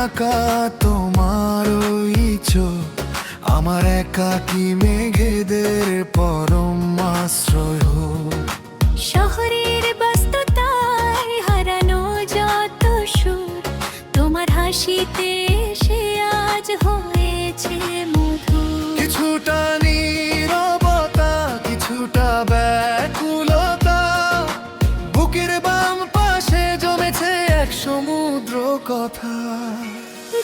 আঁকা তোমার ওই চোখ আমার একাকী মেঘেদের পরম আশ্রয় হোক। শহরের ব্যস্ততায় হারানো যত সুর তোমার হাসিতে সে আজ হয়েছে মধুর। কিছুটা নীরবতা, কিছুটা ব্যাকুলতা, বুকের বাম পাশে জমেছে এক সমুদ্র কথা।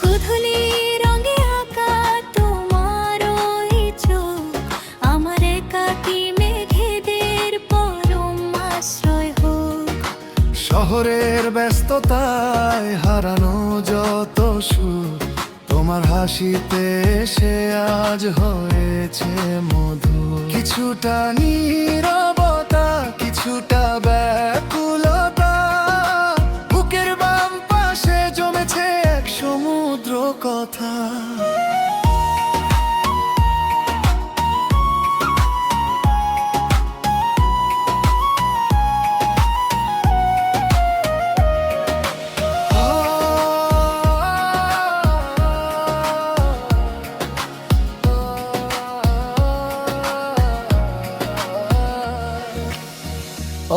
গোধূলি রঙে আঁকা তোমার ওই চোখ আমার একাকী মেঘেদের পরম আশ্রয় হোক। শহরের ব্যস্ততায় হারানো যত সুর তোমার হাসিতে সে আজ হয়েছে মধু। কিছুটা নীরবতা, কিছুটা ব্যাকুলতা, বুকের বাম পাশে জমেছে এক সমুদ্র কথা।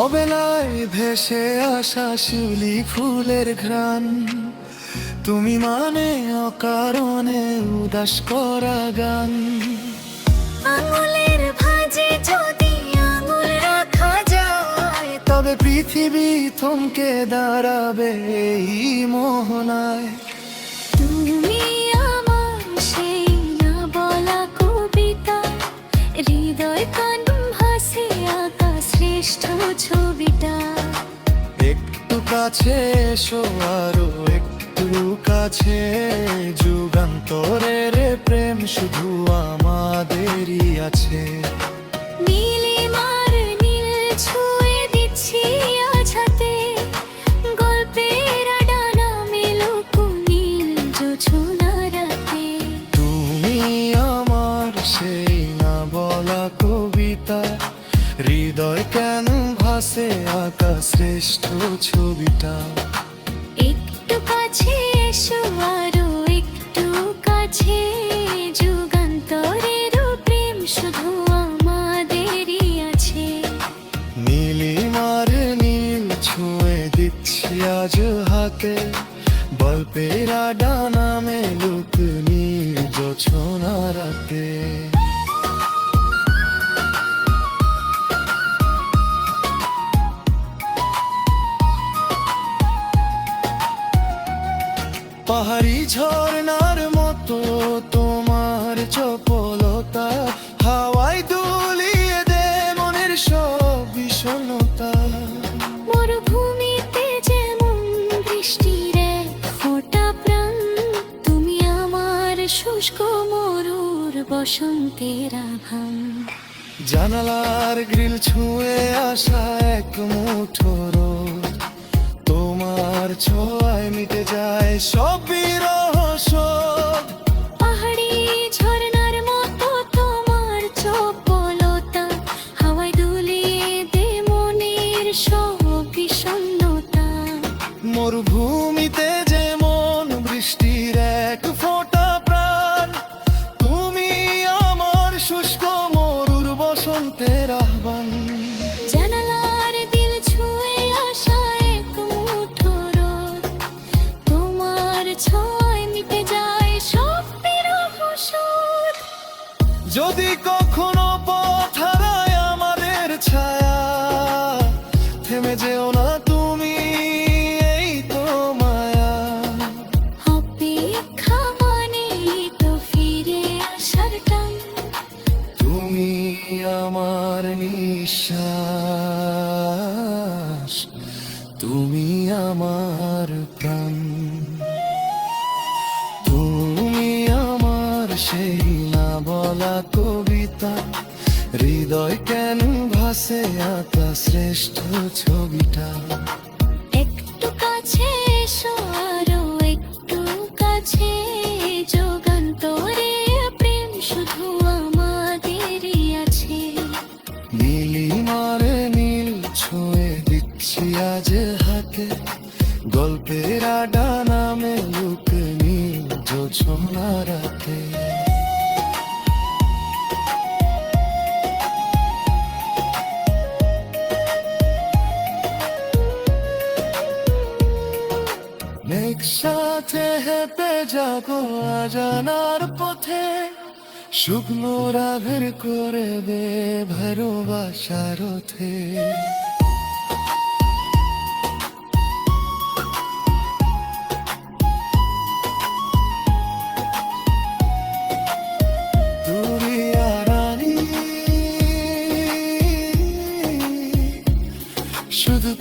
অবেলায় ভেসে আসা শিউলি ফুলের ঘ্রাণ, তুমি মানে অকারণে উদাস করা গান। আঙুলের ভাঁজে যদি আঙুল রাখা যায় তবে পৃথিবী থমকে দাঁড়াবে এই মোহনায়। তুমি আমার সেই না বলা কবিতা, হৃদয় ক্যানভাসে আঁকা শ্রেষ্ঠ ছবিটা। একটু কাছে এসো, আরো একটু কাছে, যুগান্তরের প্রেম শুধু আমাদেরই আছে। নীলিমার নীল ছুঁয়ে দিচ্ছি আজ হাতে, গল্পের ডানা মেলুক নীল জোছনা রাতে। তুমি আমার সেই না বলা কবিতা, হৃদয় কেন ভাসে আঁকা শ্রেষ্ঠ ছবিটা। একটু কাছে এসো, আরো একটু কাছে, যুগান্তরের প্রেম শুধু আমাদেরই আছে। নীলিমার নীল ছুঁয়ে দিচ্ছি আজ হাতে, গল্পের ডানা মেলুক নীল জোছনা রাতে। পাহাড়ি ঝর্ণার মতো তোমার চপলতা, হাওয়ায় দুলিয়ে দে মনের সব বিষণ্ণতা। মরুভূমিতে যেমন বৃষ্টির এক ফোঁটা প্রাণ, তুমি আমার শুষ্ক মরুর বসন্তের আভান। জানালার গ্রিল ছুঁয়ে আসা এক মুঠো রোদ, তোমার ছোঁয়ায় মিটে যায় সব বিরহ শোধ। পাহাড়ি ঝর্ণার মতো তোমার চপলতা, হাওয়ায় দুলিয়ে দে মনের সব বিষণ্ণতা। মরুভূমিতে যেমন বৃষ্টির এক ফোঁটা প্রাণ, তুমি আমার শুষ্ক মরুর বসন্তের আহ্বান। জানালার দিল ছুঁয়ে আসা এক মুঠো রোদ, তোমার ছোঁয়ায় মিটে যায় সব বিরহ শোধ। যদি কখনো পথ হারায় আমাদের ছায়া, থেমে যেও না তুমি, এই তো মায়া। অপেক্ষা মানেই তো ফিরে আসার টান, তুমি আমার নিঃশ্বাস, তুমি আমার প্রাণ। তুমি আমার সেই না বলা কবিতা, হৃদয় কেন ভাসে আঁকা শ্রেষ্ঠ ছবিটা। একটু কাছে এসো, আরো একটু কাছে, যুগান্তরে প্রেম শুধু আমাদেরই আছে। নীলিমার নীল ছুঁয়ে দিচ্ছি আজ হাতে, গল্পের ডানা মেলুক নীল জাগো আজানার পথে শুকনো রাভের করে দে ভালোবাসার রথে দুরিয়া রানী শুধু